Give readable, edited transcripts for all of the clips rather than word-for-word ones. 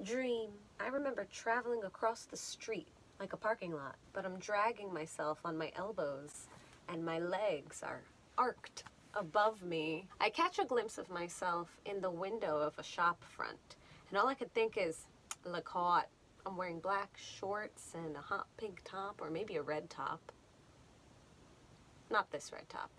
Dream. I remember traveling across the street like a parking lot, but I'm dragging myself on my elbows and my legs are arced above me. I catch a glimpse of myself in the window of a shop front, and all I could think is, look hot. I'm wearing black shorts and a hot pink top, or maybe a red top. Not this red top.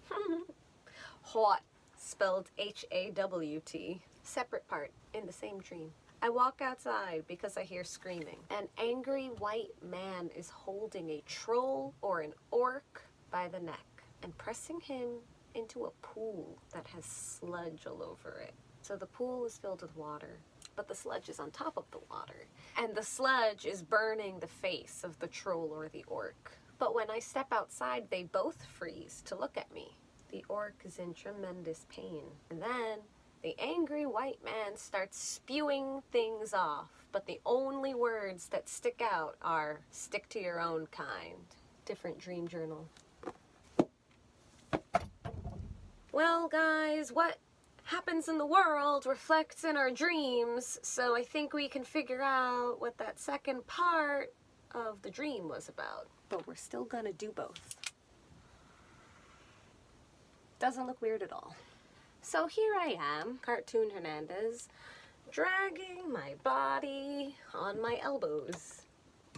Hot, spelled H-A-W-T. Separate part in the same dream. I walk outside because I hear screaming. An angry white man is holding a troll or an orc by the neck and pressing him into a pool that has sludge all over it. So the pool is filled with water, but the sludge is on top of the water. And the sludge is burning the face of the troll or the orc. But when I step outside, they both freeze to look at me. The orc is in tremendous pain. And then the angry white man starts spewing things off, but the only words that stick out are, stick to your own kind. Different dream journal. Well, guys, what happens in the world reflects in our dreams, so I think we can figure out what that second part of the dream was about. But we're still gonna do both. Doesn't look weird at all. So here I am, Cartoon Hernandez, dragging my body on my elbows.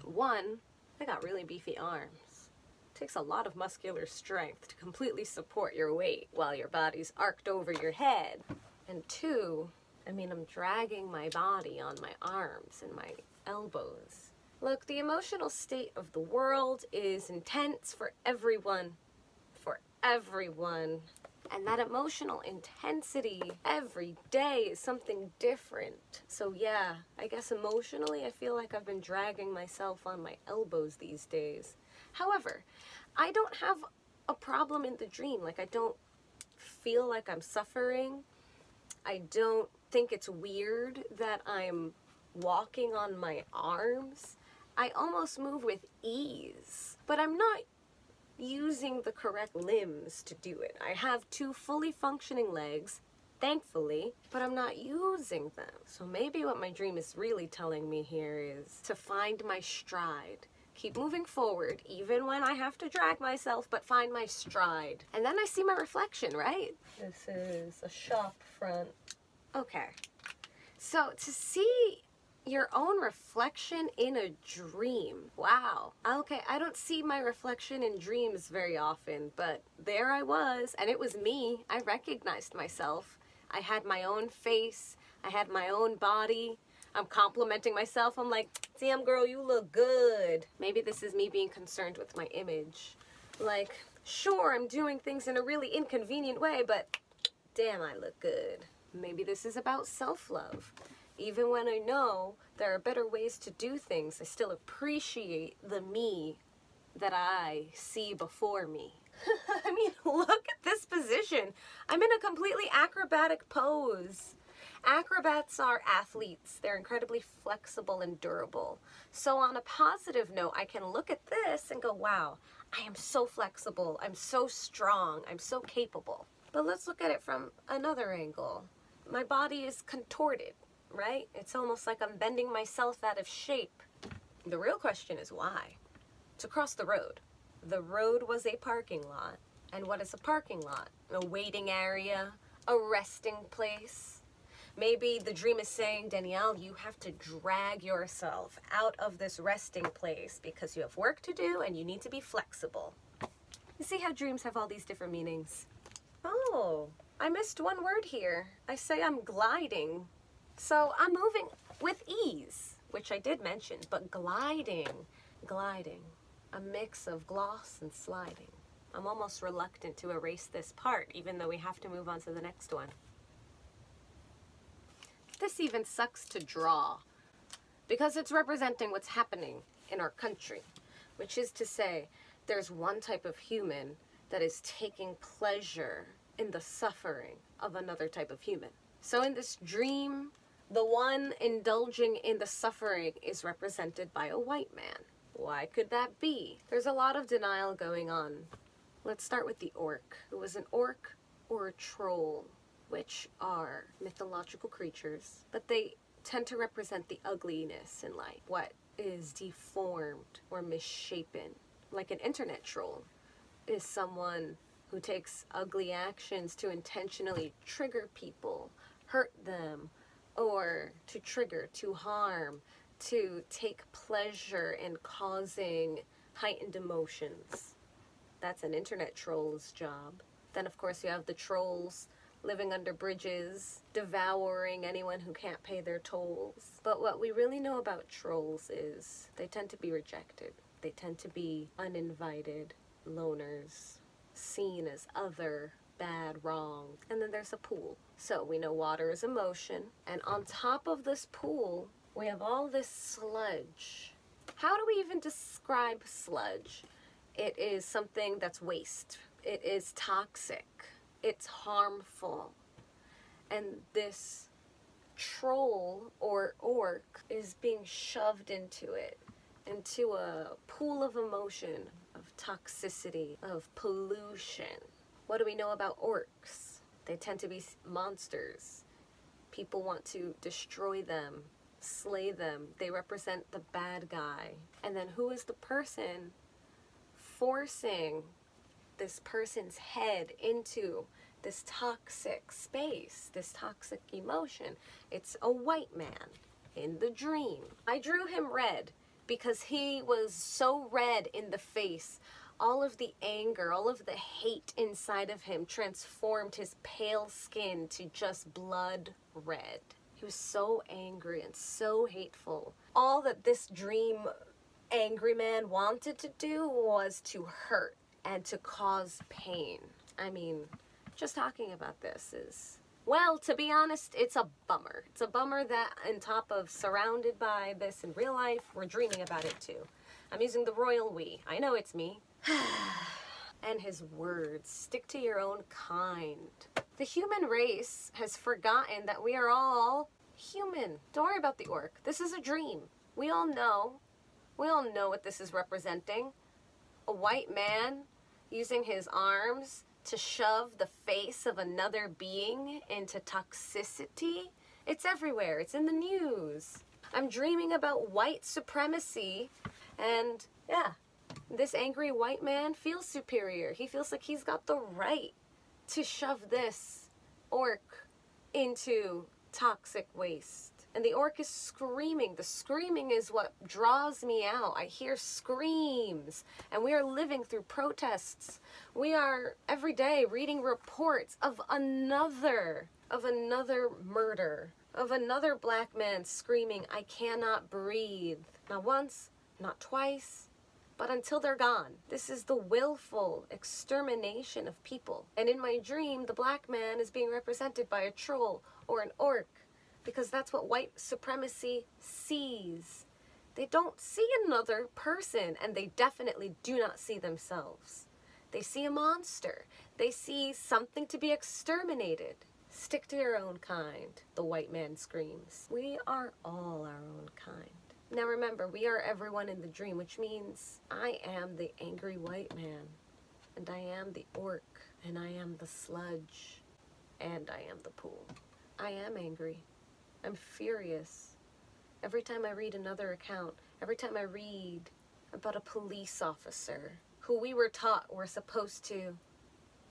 One, I got really beefy arms. Takes a lot of muscular strength to completely support your weight while your body's arced over your head. And two, I mean, I'm dragging my body on my arms and my elbows. Look, the emotional state of the world is intense for everyone. For everyone. And that emotional intensity every day is something different. So yeah, I guess emotionally I feel like I've been dragging myself on my elbows these days. However, I don't have a problem in the dream. Like, I don't feel like I'm suffering. I don't think it's weird that I'm walking on my arms. I almost move with ease, but I'm not using the correct limbs to do it. I have two fully functioning legs, thankfully, but I'm not using them. So maybe what my dream is really telling me here is to find my stride. Keep moving forward, even when I have to drag myself, but find my stride. And then I see my reflection, right? This is a shop front. Okay. So to see your own reflection in a dream. Wow. Okay, I don't see my reflection in dreams very often, but there I was, and it was me. I recognized myself. I had my own face. I had my own body. I'm complimenting myself. I'm like, damn girl, you look good. Maybe this is me being concerned with my image. Like, sure, I'm doing things in a really inconvenient way, but damn, I look good. Maybe this is about self-love. Even when I know there are better ways to do things, I still appreciate the me that I see before me. I mean, look at this position. I'm in a completely acrobatic pose. Acrobats are athletes. They're incredibly flexible and durable. So on a positive note, I can look at this and go, wow, I am so flexible. I'm so strong. I'm so capable. But let's look at it from another angle. My body is contorted, right? It's almost like I'm bending myself out of shape. The real question is why? It's across the road. The road was a parking lot. And what is a parking lot? A waiting area, a resting place. Maybe the dream is saying, Danielle, you have to drag yourself out of this resting place because you have work to do and you need to be flexible. You see how dreams have all these different meanings? Oh, I missed one word here. I say I'm gliding. So I'm moving with ease, which I did mention, but gliding, a mix of gloss and sliding. I'm almost reluctant to erase this part, even though we have to move on to the next one. This even sucks to draw because it's representing what's happening in our country, which is to say there's one type of human that is taking pleasure in the suffering of another type of human. So in this dream, the one indulging in the suffering is represented by a white man. Why could that be? There's a lot of denial going on. Let's start with the orc. It was an orc or a troll, which are mythological creatures, but they tend to represent the ugliness in life, what is deformed or misshapen. Like an internet troll is someone who takes ugly actions to intentionally trigger people, hurt them, or to trigger, to harm, to take pleasure in causing heightened emotions. That's an internet troll's job. Then of course you have the trolls living under bridges, devouring anyone who can't pay their tolls. But what we really know about trolls is they tend to be rejected. They tend to be uninvited, loners, seen as other, bad, wrong. And then there's a pool. So we know water is emotion, and on top of this pool, we have all this sludge. How do we even describe sludge? It is something that's waste. It is toxic. It's harmful. And this troll or orc is being shoved into it, into a pool of emotion, of toxicity, of pollution. What do we know about orcs? They tend to be monsters. People want to destroy them, slay them. They represent the bad guy. And then who is the person forcing this person's head into this toxic space, this toxic emotion? It's a white man in the dream. I drew him red because he was so red in the face. All of the anger, all of the hate inside of him transformed his pale skin to just blood red. He was so angry and so hateful. All that this dream angry man wanted to do was to hurt and to cause pain. I mean, just talking about this is, well, to be honest, it's a bummer. It's a bummer that on top of surrounded by this in real life, we're dreaming about it too. I'm using the royal we. I know it's me. And his words, stick to your own kind. The human race has forgotten that we are all human. Don't worry about the orc. This is a dream. We all know what this is representing. A white man using his arms to shove the face of another being into toxicity. It's everywhere. It's in the news. I'm dreaming about white supremacy, and yeah, this angry white man feels superior. He feels like he's got the right to shove this orc into toxic waste. And the orc is screaming. The screaming is what draws me out. I hear screams. And we are living through protests. We are every day reading reports of another murder, of another black man screaming, "I cannot breathe." Not once, not twice, but until they're gone. This is the willful extermination of people. And in my dream, the black man is being represented by a troll or an orc, because that's what white supremacy sees. They don't see another person, and they definitely do not see themselves. They see a monster. They see something to be exterminated. Stick to your own kind, the white man screams. We are all our own kind. Now remember, we are everyone in the dream, which means I am the angry white man, and I am the orc, and I am the sludge, and I am the pool. I am angry. I'm furious. Every time I read another account, every time I read about a police officer who we were taught were supposed to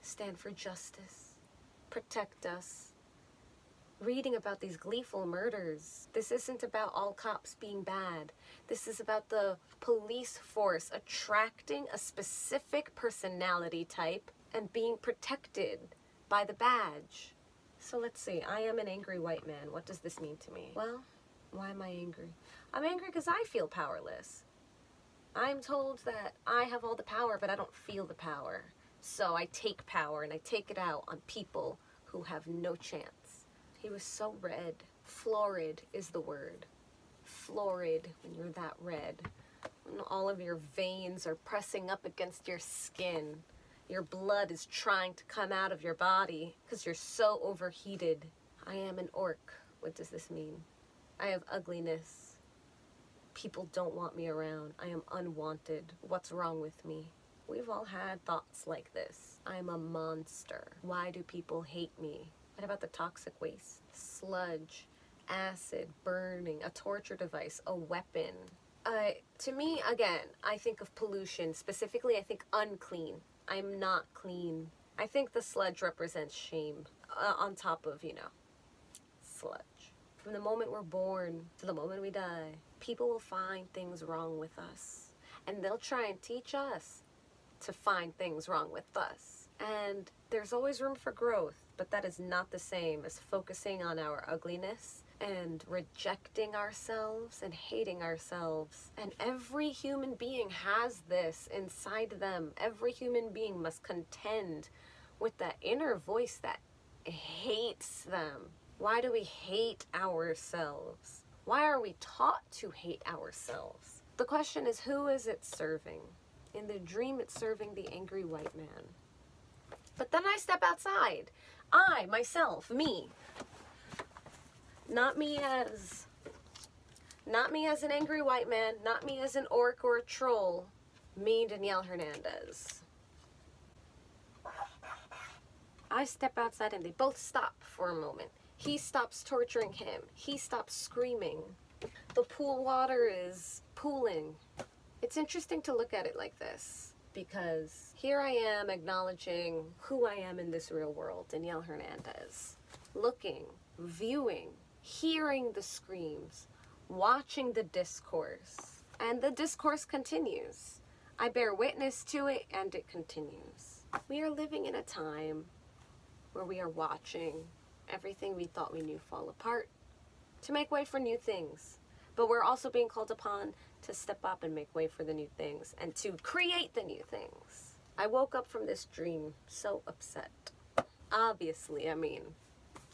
stand for justice, protect us, reading about these gleeful murders. This isn't about all cops being bad. This is about the police force attracting a specific personality type and being protected by the badge. So let's see, I am an angry white man. What does this mean to me? Well, why am I angry? I'm angry because I feel powerless. I'm told that I have all the power, but I don't feel the power. So I take power and I take it out on people who have no chance. He was so red. Florid is the word. Florid, when you're that red. When all of your veins are pressing up against your skin. Your blood is trying to come out of your body because you're so overheated. I am an orc. What does this mean? I have ugliness. People don't want me around. I am unwanted. What's wrong with me? We've all had thoughts like this. I'm a monster. Why do people hate me? What about the toxic waste? Sludge. acid, burning, a torture device, a weapon. To me, again, I think of pollution. Specifically, I think unclean. I'm not clean. I think the sludge represents shame on top of, sludge. From the moment we're born to the moment we die, people will find things wrong with us. And they'll try and teach us to find things wrong with us. And there's always room for growth, but that is not the same as focusing on our ugliness and rejecting ourselves and hating ourselves. And every human being has this inside them. Every human being must contend with that inner voice that hates them. Why do we hate ourselves? Why are we taught to hate ourselves? The question is, who is it serving? In the dream, it's serving the angry white man. But then I step outside. I, myself, me. Not me as an angry white man, not me as an orc or a troll. Me, Danielle Hernandez. I step outside and they both stop for a moment. He stops torturing him. He stops screaming. The pool water is pooling. It's interesting to look at it like this, because here I am acknowledging who I am in this real world, Danielle Hernandez. Looking, viewing, hearing the screams, watching the discourse. And the discourse continues. I bear witness to it and it continues. We are living in a time where we are watching everything we thought we knew fall apart to make way for new things. But we're also being called upon to step up and make way for the new things and to create the new things. I woke up from this dream so upset. Obviously,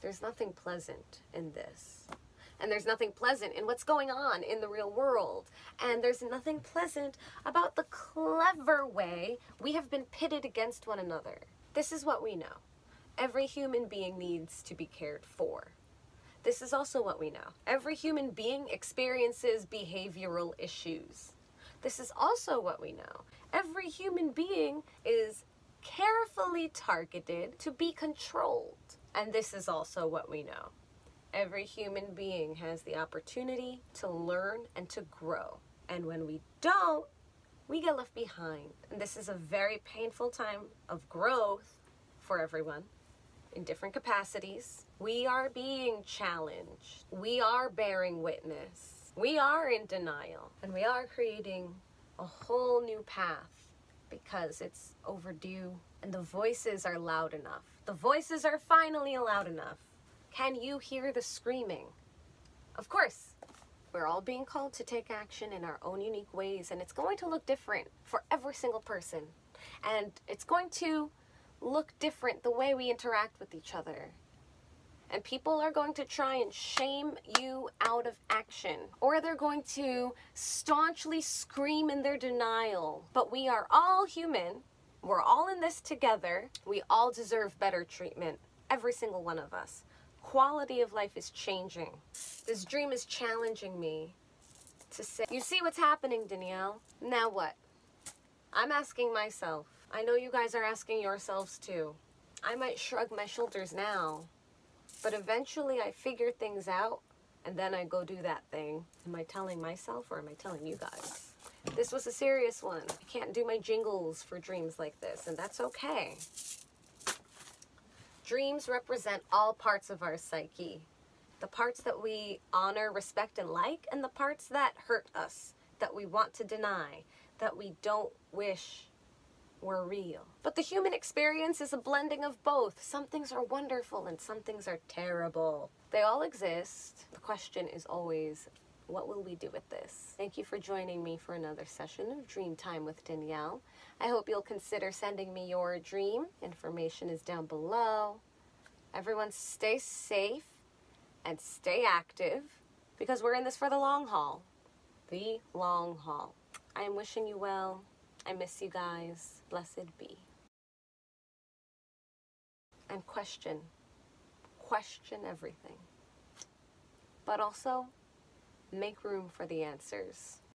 there's nothing pleasant in this. And there's nothing pleasant in what's going on in the real world. And there's nothing pleasant about the clever way we have been pitted against one another. This is what we know. Every human being needs to be cared for. This is also what we know. Every human being experiences behavioral issues. This is also what we know. Every human being is carefully targeted to be controlled. And this is also what we know. Every human being has the opportunity to learn and to grow. And when we don't, we get left behind. And this is a very painful time of growth for everyone in different capacities. We are being challenged. We are bearing witness. We are in denial. And we are creating a whole new path because it's overdue and the voices are loud enough. The voices are finally loud enough. Can you hear the screaming? Of course, we're all being called to take action in our own unique ways, and it's going to look different for every single person. And it's going to look different the way we interact with each other. And people are going to try and shame you out of action, or they're going to staunchly scream in their denial. But we are all human. We're all in this together. We all deserve better treatment. Every single one of us. Quality of life is changing. This dream is challenging me to say, you see what's happening, Danielle? Now what? I'm asking myself. I know you guys are asking yourselves too. I might shrug my shoulders now, but eventually I figure things out and then I go do that thing. Am I telling myself or am I telling you guys? This was a serious one. I can't do my jingles for dreams like this, and that's okay. Dreams represent all parts of our psyche. The parts that we honor, respect, and like, and the parts that hurt us, that we want to deny, that we don't wish were real. But the human experience is a blending of both. Some things are wonderful and some things are terrible. They all exist. The question is always, what will we do with this? Thank you for joining me for another session of Dreamtime with Danielle. I hope you'll consider sending me your dream. Information is down below. Everyone stay safe and stay active because we're in this for the long haul. The long haul. I am wishing you well. I miss you guys. Blessed be. And question everything. But also, make room for the answers.